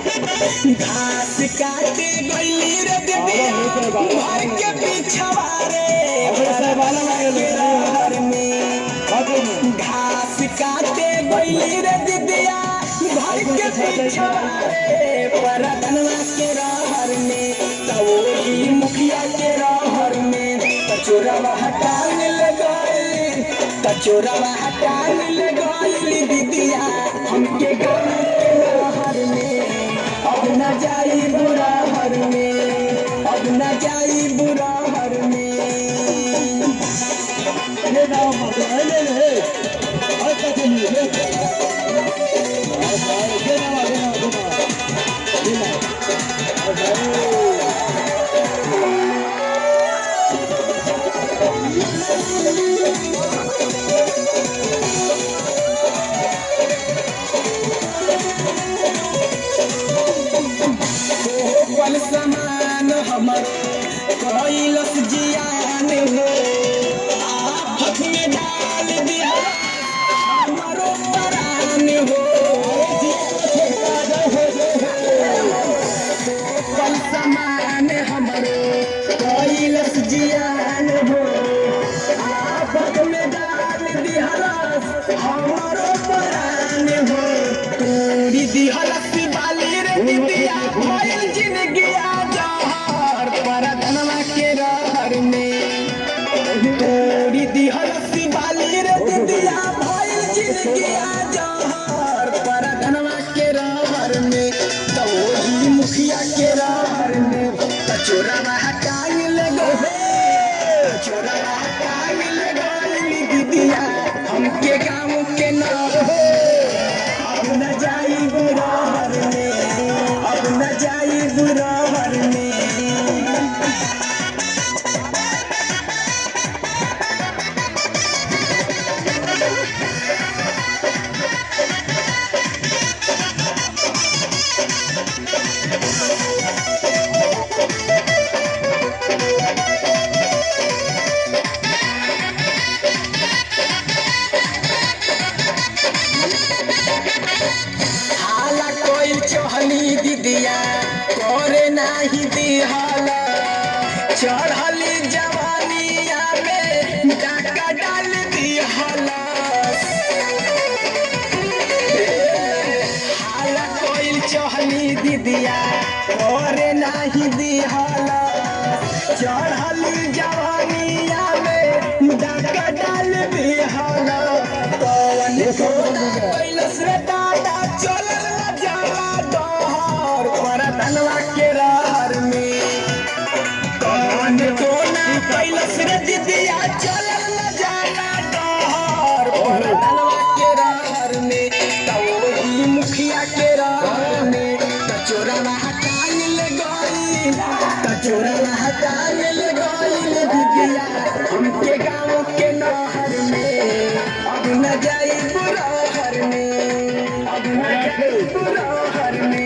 घास काटे गइली रे दिदिया घर के पिछवा रे घास काटे गइली रे दिदिया घर के पिछवा रे परधनवा के रहर में तवोही मुखिया के रहर में कचोरवा हटाने लगाई कचोरवा हटाने लगाई दिदिया हमके गाँव के रहर में अब न जाई बुरा हर में अब न जाई बुरा हर में ले जाओ ले ले और कैसे नहीं ले समान हमर कैलस जियान हो आफत में डाल दिया हमारो परान हो कल समान हमरो कैलस जियान हो आफत में डाल दिया हमारो परान हो तोड़ी दिहलस बाली रे दिदिया भइल जिंदगिया जहर परधनवा के रहर में तोड़ी दिहलस बाली रे दिदिया भइल जिंदगिया जहर परधनवा के रहर में तोही मुखिया के रहर में कचोरवा हटाई लगो कचोरवा हटाई लगो दिदिया हमके गाँव के न अब न जाई बुरा हर में अब न जाई बुरा हर में हाला कोई चहली दिदिया करे नाही दिहाला चढ़ली जवानिया में डाका डाल दिहाला हाला कोई चहली दिदिया करे नाही दिहाला चढ़ली जवानिया में डाका डाल दिहाला कौन कैलस रे दादा चलल न जाला डहर परधनवा के रहर में कौन कोना कैलस रे दिदिया चलल न जाला डहर परधनवा के रहर में तवोही मुखिया के रहर में कचोरवा हटाई लगई कचोरवा हटाई लगई दिदिया हमके गाँव के नहर में अब न जाई बुरा हर में अब न जाई बुरा हर में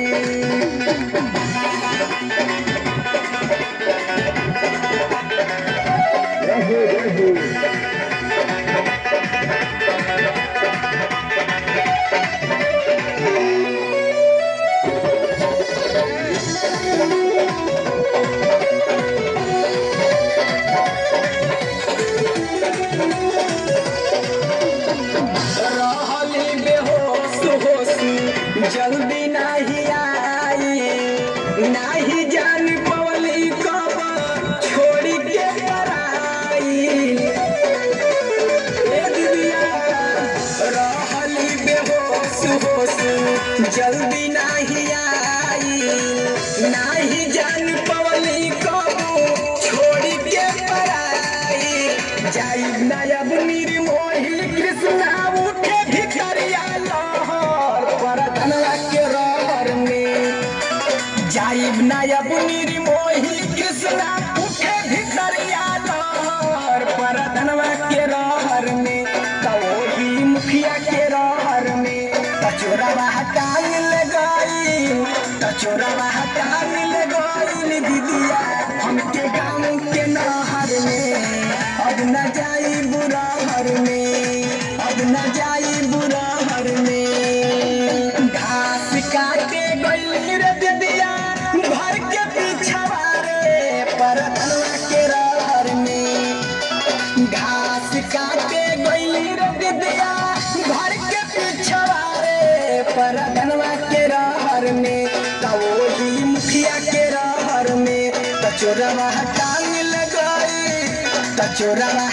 रहली बेहोश होश जल्दी नहीं आई नहीं जान पवली कब छोड़ी के पराई दिदिया रहली बेहोश होश जल्दी नहीं आई नहीं जान पवली कब छोड़ी के पराई जाई नायब निर्मोही कृष्णा उठे भिखरिया लहर परधनवा के रहर में जाइब नायब निर्मोही कृष्णा उठे भिखरिया लहर परधनवा के रहर में तवोही मुखिया के रहर में कचोरवा हटाई लगई कचोरवा हटाई लगई चोरवा टांग लगाई, तो चोरवा